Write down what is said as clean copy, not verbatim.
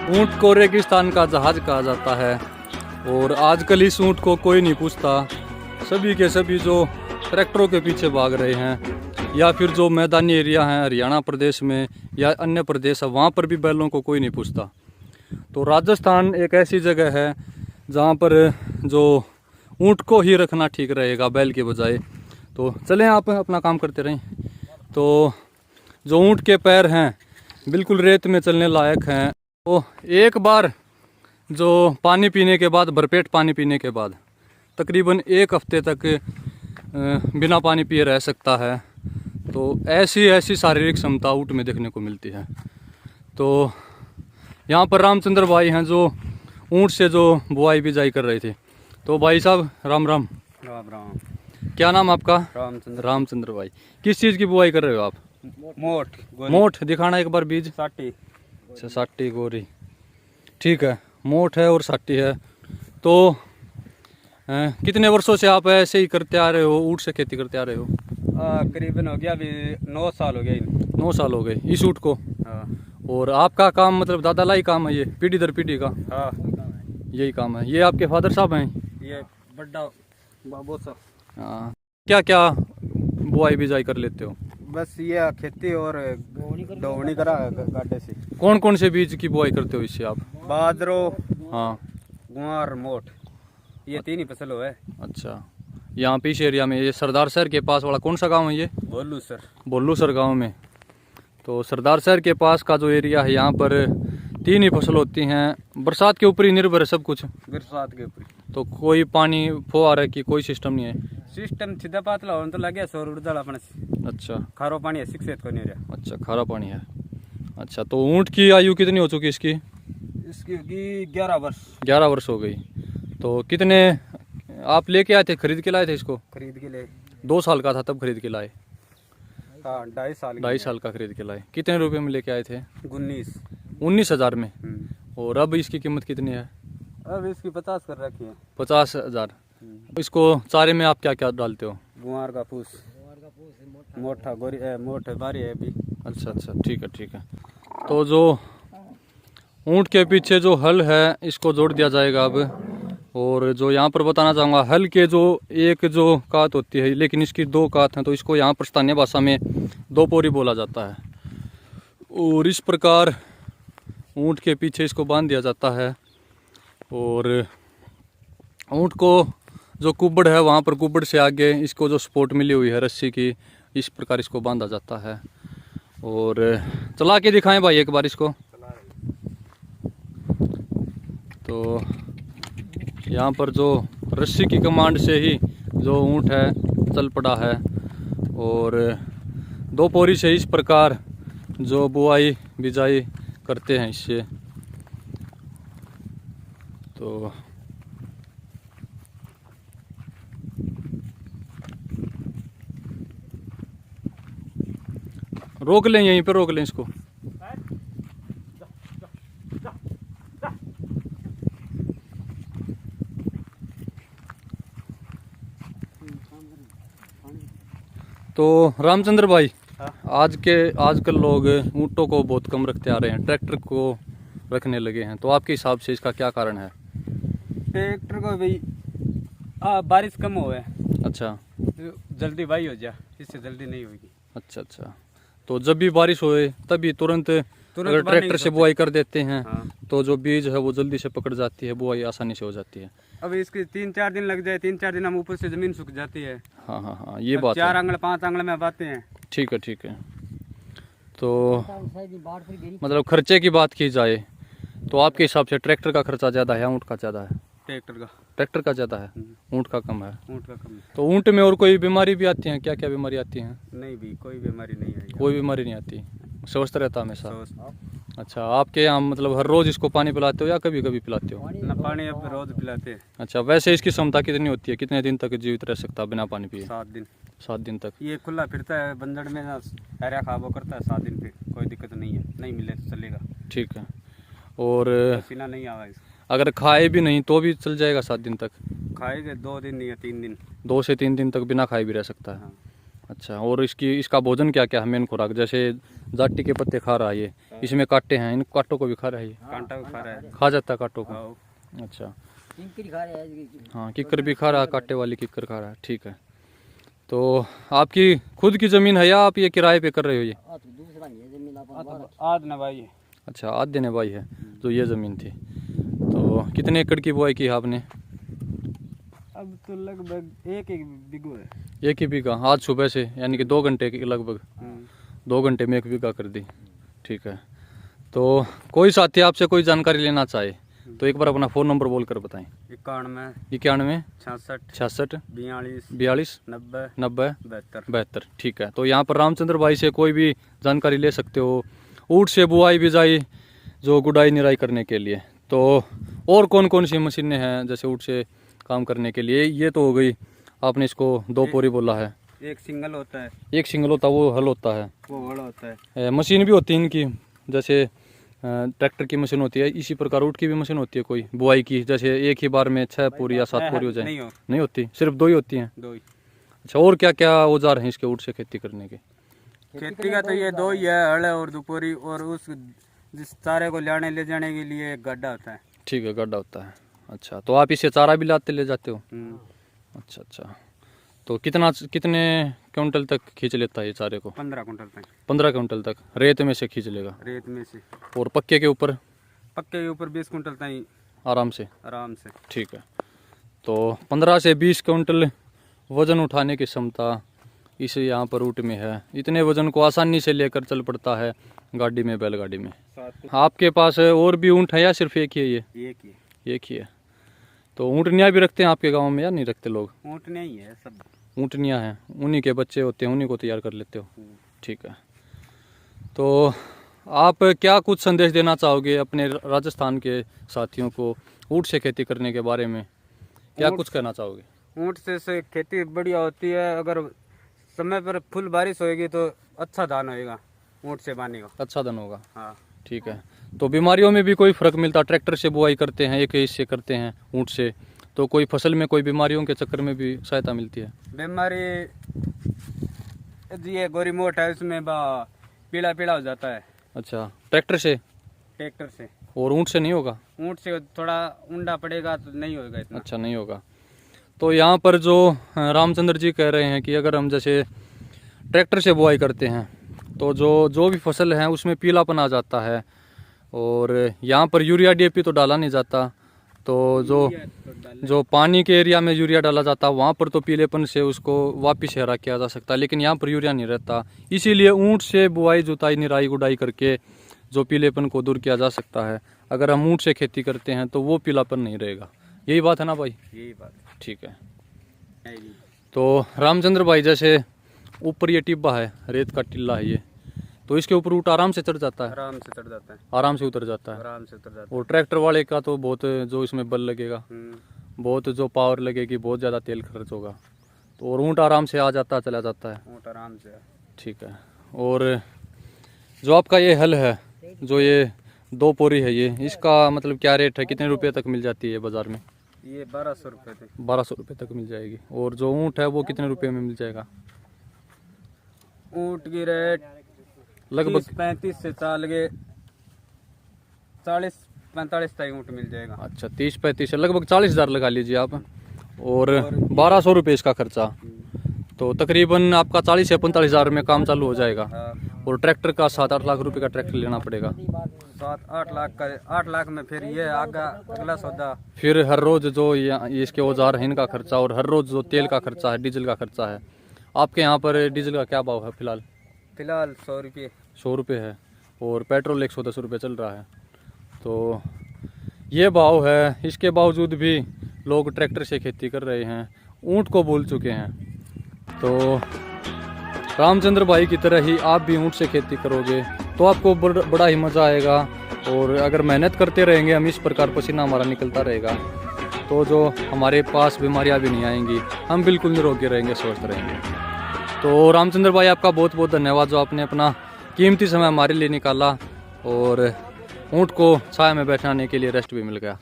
ऊँट को रेगिस्तान का जहाज कहा जाता है और आजकल इस ऊँट को कोई नहीं पूछता। सभी के सभी जो ट्रैक्टरों के पीछे भाग रहे हैं या फिर जो मैदानी एरिया हैं हरियाणा प्रदेश में या अन्य प्रदेश है वहाँ पर भी बैलों को कोई नहीं पूछता। तो राजस्थान एक ऐसी जगह है जहाँ पर जो ऊँट को ही रखना ठीक रहेगा बैल के बजाय। तो चलें आप अपना काम करते रहें। तो जो ऊँट के पैर हैं बिल्कुल रेत में चलने लायक हैं। तो एक बार जो पानी पीने के बाद भरपेट पानी पीने के बाद तकरीबन 1 हफ्ते तक बिना पानी पिए रह सकता है। तो ऐसी शारीरिक क्षमता ऊँट में देखने को मिलती है। तो यहाँ पर रामचंद्र भाई हैं जो ऊँट से जो बुआई बिजाई कर रहे थे। तो भाई साहब राम राम। राम राम। क्या नाम आपका? रामचंद्र भाई। किस चीज़ की बुआई कर रहे हो आप? मोठ दिखाना एक बार बीज। साटी। अच्छा साटी गोरी, ठीक है। मोठ है और साटी है। तो कितने वर्षों से आप ऐसे ही करते आ रहे हो, ऊँट से खेती करते आ रहे हो? करीबन हो गया अभी 9 साल हो गए। 9 साल हो गए इस ऊँट को? हाँ। और आपका काम मतलब दादा लाई काम है ये, पीढ़ी दर पीढ़ी का? हाँ यही काम है। ये आपके फादर साहब हैं? ये बड़ा बाबू साहब। हाँ। क्या क्या बुआई बिजाई कर लेते हो? बस ये खेती और दौनी करा गाड्डे से। कौन कौन से बीज की बुआई करते हो इससे आप? बाजरो, हाँ, गुआर, मोठ, ये 3 ही फसल है। अच्छा। यहाँ पे इस एरिया में ये सरदार शहर के पास वाला कौन सा गांव है ये? बोलू सर। बोल्लू सर गांव में। तो सरदार शहर के पास का जो एरिया है यहाँ पर 3 ही फसल होती हैं। बरसात के ऊपर ही निर्भर है सब कुछ। बरसात के ऊपर। तो कोई पानी फुहारे की कोई सिस्टम नहीं है? सिस्टम सीधा पातला हो तो लगे सौर ऊर्जा अपने। अच्छा। खारो पानी है 6 को नहीं रहा। अच्छा खारा पानी है। अच्छा। तो ऊँट की आयु कितनी हो चुकी इसकी? इसकी 11 वर्ष। 11 वर्ष हो गई। तो कितने आप लेके आए थे, खरीद के लाए थे इसको? खरीद के लिए 2 साल का था तब खरीद के लाए? हाँ 2.5 साल का खरीद के लाए। कितने रुपए में लेके आए थे? 19,000 में। और अब इसकी कीमत कितनी है? अब इसकी 50 कर रखी है। 50,000। इसको चारे में आप क्या क्या डालते हो? गुआर का फूस, मोटा गोरी मोट बारी है अभी। अच्छा अच्छा, ठीक है। तो जो ऊँट के पीछे जो हल है इसको जोड़ दिया जाएगा अब। और जो यहाँ पर बताना चाहूँगा, हल के जो एक जो कात होती है लेकिन इसकी 2 कात हैं, तो इसको यहाँ पर स्थानीय भाषा में 2 पोरी बोला जाता है। और इस प्रकार ऊँट के पीछे इसको बांध दिया जाता है। और ऊँट को जो कुब्बड़ है वहाँ पर कुब्बड़ से आगे इसको जो सपोर्ट मिली हुई है रस्सी की, इस प्रकार इसको बांधा जाता है। और चला के दिखाएं भाई एक बार इसको। तो यहाँ पर जो रस्सी की कमांड से ही जो ऊँट है चल पड़ा है। और 2 पोरी से इस प्रकार जो बुआई बिजाई करते हैं इससे। तो रोक लें, यहीं पे रोक लें इसको। तो रामचंद्र भाई, आजकल लोग ऊँटों को बहुत कम रखते आ रहे हैं, ट्रैक्टर को रखने लगे हैं। तो आपके हिसाब से इसका क्या कारण है? ट्रैक्टर को भाई बारिश कम हो है। अच्छा। जल्दी वाही हो जा, इससे जल्दी नहीं होगी। अच्छा। तो जब भी बारिश होए तभी तुरंत अगर ट्रैक्टर से बुआई कर देते हैं। हाँ। तो जो बीज है वो जल्दी से पकड़ जाती है, बुआई आसानी से हो जाती है। अब इसके 3-4 दिन लग जाए, 3-4 दिन हम ऊपर से जमीन सूख जाती है। हाँ, ये बात 4 आंगल 5 आंगल में बातें हैं। ठीक है। तो मतलब खर्चे की बात की जाए तो आपके हिसाब से ट्रैक्टर का खर्चा ज़्यादा है, ऊँट का ज़्यादा है? ट्रैक्टर का ज़्यादा है, ऊँट का कम है। तो ऊँट में और कोई बीमारी भी आती है? क्या क्या बीमारी आती हैं? नहीं भी, कोई बीमारी नहीं है। कोई बीमारी नहीं आती, स्वस्थ रहता हमेशा। अच्छा। आपके यहाँ मतलब हर रोज इसको पानी पिलाते हो या कभी कभी पिलाते हो? ना, पानी अब रोज पिलाते हैं। अच्छा। वैसे इसकी क्षमता कितनी होती है, कितने दिन तक जीवित रह सकता है बिना पानी पिए? 7 दिन तक। ये खुला फिरता है बंजड़ में, हरा खाबो करता है 7 दिन पे, कोई दिक्कत नहीं है। नहीं मिले तो चलेगा। ठीक है। और पसीना नहीं आवा इसको। अगर खाए भी नहीं तो भी चल जाएगा 7 दिन तक? खाएगा 2 दिन या 3 दिन। 2 से 3 दिन तक बिना खाए भी रह सकता है। हाँ। अच्छा, और इसका भोजन क्या क्या है, मेन खुराक? जैसे जाटी के पत्ते खा रहा है ये, इसमें कांटे हैं, इन कांटों को भी खा रहा है ये? कांटा भी खा रहा है, खा जाता है कांटों को? हाँ। अच्छा, हाँ, किक्कर भी खा रहा है, कांटे वाली किक्कर खा रहा है, ठीक है। तो आपकी खुद की ज़मीन है या आप ये किराए पे कर रहे हो ये? आध नवाई है। अच्छा, आध देने भाई है जो ये ज़मीन थी। तो कितने एकड़ की बुआई की है आपने? अब तो लगभग एक बीघो है। एक ही बीघा आज सुबह से, यानी कि 2 घंटे की लगभग? 2 घंटे में 1 बीघा कर दी, ठीक है। तो कोई साथी आपसे कोई जानकारी लेना चाहे तो एक बार अपना फ़ोन नंबर बोल कर बताएं। 91 66 66 42 90 90 72। 72, ठीक है। तो यहाँ पर रामचंद्र भाई से कोई भी जानकारी ले सकते हो, ऊँट से बुआई बिजाई जो गुडाई निराई करने के लिए। तो और कौन कौन सी मशीनें हैं जैसे ऊँट से काम करने के लिए? ये तो हो गई, आपने इसको 2 पोरी बोला है। एक सिंगल होता है, एक सिंगल होता है, वो हल होता है, वो बड़ा होता है। मशीन भी होती है इनकी, जैसे ट्रैक्टर की मशीन होती है, इसी प्रकार ऊँट की भी मशीन होती है कोई बुआई की, जैसे एक ही बार में 6 पूरी या 7 पूरी हो जाए? नहीं होती, सिर्फ 2 ही होती हैं? 2 ही। अच्छा, और क्या क्या औजार हैं इसके ऊँट से खेती करने के? खेती का तो ये 2 ही है, हल और दुपोरी, और उस जिस चारे को ले जाने के लिए एक गड्ढा होता है। ठीक है, गड्ढा होता है। अच्छा, तो आप इसे चारा भी लाते ले जाते हो? अच्छा अच्छा। तो कितने क्विंटल तक खींच लेता है ये चारे को? 15 कुंटल तक। 15 क्विंटल तक रेत में से खींच लेगा? रेत में से। और पक्के के ऊपर? पक्के के ऊपर 20 कुंटल तक आराम से? आराम से, ठीक है। तो 15 से 20 क्विंटल वजन उठाने की क्षमता इस यहाँ पर ऊँट में है। इतने वजन को आसानी से लेकर चल पड़ता है गाड़ी में, बैलगाड़ी में। आपके पास और भी ऊँट है या सिर्फ एक ही है ये? एक ही है। तो ऊँटनियाँ भी रखते हैं आपके गांव में या नहीं रखते लोग? ऊँटनियाँ ही है सब। ऊँटनियाँ हैं, उन्हीं के बच्चे होते हैं, उन्हीं को तैयार कर लेते हो, ठीक है। तो आप क्या कुछ संदेश देना चाहोगे अपने राजस्थान के साथियों को ऊँट से खेती करने के बारे में? क्या कुछ कहना चाहोगे? ऊँट से खेती बढ़िया होती है, अगर समय पर फुल बारिश होएगी तो अच्छा धान होएगा, ऊँट से पानी का अच्छा धान होगा, हाँ, ठीक है। तो बीमारियों में भी कोई फर्क मिलता? ट्रैक्टर से बुआई करते हैं, एक इससे करते हैं ऊँट से, तो कोई फसल में कोई बीमारियों के चक्कर में भी सहायता मिलती है? बीमारी जी ये गोरी मोट है, उसमें पीला पीला हो जाता है। अच्छा, ट्रैक्टर से? ट्रैक्टर से। और ऊँट से नहीं होगा? ऊँट से थोड़ा ऊंडा पड़ेगा तो नहीं होगा इतना। अच्छा, नहीं होगा। तो यहाँ पर जो रामचंद्र जी कह रहे हैं कि अगर हम जैसे ट्रैक्टर से बुआई करते हैं तो जो भी फसल है उसमें पीलापन आ जाता है, और यहाँ पर यूरिया DAP तो डाला नहीं जाता, तो जो पानी के एरिया में यूरिया डाला जाता है वहाँ पर तो पीलेपन से उसको वापस हरा किया जा सकता है, लेकिन यहाँ पर यूरिया नहीं रहता। इसीलिए ऊँट से बुआई जुताई निराई गुडाई करके जो पीलेपन को दूर किया जा सकता है। अगर हम ऊँट से खेती करते हैं तो वो पीलापन नहीं रहेगा। यही बात है ना भाई? यही बात, ठीक है। तो रामचंद्र भाई, जैसे ऊपर ये टिब्बा है, रेत का टिल्ला है ये, तो इसके ऊपर ऊँट आराम से चढ़ जाता है? आराम से चढ़ जाता है, आराम से उतर जाता है, आराम से उतर जाता है। और ट्रैक्टर वाले का तो बहुत जो इसमें बल लगेगा, बहुत जो पावर लगेगी, बहुत ज़्यादा तेल खर्च होगा, तो और ऊँट आराम से आ जाता चला जाता है? ऊँट आराम से, ठीक है। और जो आपका ये हल है, जो ये 2 पोरी है, ये इसका मतलब क्या रेट है, कितने रुपए तक मिल जाती है बाज़ार में? ये 1200 रुपये थे। 1200 रुपये तक मिल जाएगी। और जो ऊँट है वो कितने रुपए में मिल जाएगा? ऊँट की रेट लगभग 35 से चाल के 40-45 तक ऊँट मिल जाएगा। अच्छा, 30-35 से लगभग 40,000 लगा लीजिए आप, और 1200 रुपये इसका खर्चा, तो तकरीबन आपका 40 से 45,000 में काम चालू हो जाएगा। और ट्रैक्टर का 7-8 लाख रुपए का ट्रैक्टर लेना पड़ेगा। 7-8 लाख का, 8 लाख में फिर ये आगा अगला सौदा, फिर हर रोज जो ये इसके औजार हैं इनका खर्चा, और हर रोज जो तेल का खर्चा है, डीजल का खर्चा है। आपके यहाँ पर डीजल का क्या भाव है फिलहाल? 100 रुपये। 100 रुपये है, और पेट्रोल 110 रुपये चल रहा है। तो ये भाव है, इसके बावजूद भी लोग ट्रैक्टर से खेती कर रहे हैं, ऊँट को भूल चुके हैं। तो रामचंद्र भाई की तरह ही आप भी ऊँट से खेती करोगे तो आपको बड़ा ही मज़ा आएगा। और अगर मेहनत करते रहेंगे हम, इस प्रकार पसीना हमारा निकलता रहेगा, तो जो हमारे पास बीमारियां भी नहीं आएंगी, हम बिल्कुल निरोगी रहेंगे, स्वस्थ रहेंगे। तो रामचंद्र भाई, आपका बहुत बहुत धन्यवाद जो आपने अपना कीमती समय हमारे लिए निकाला, और ऊँट को छाया में बैठाने के लिए रेस्ट भी मिल गया।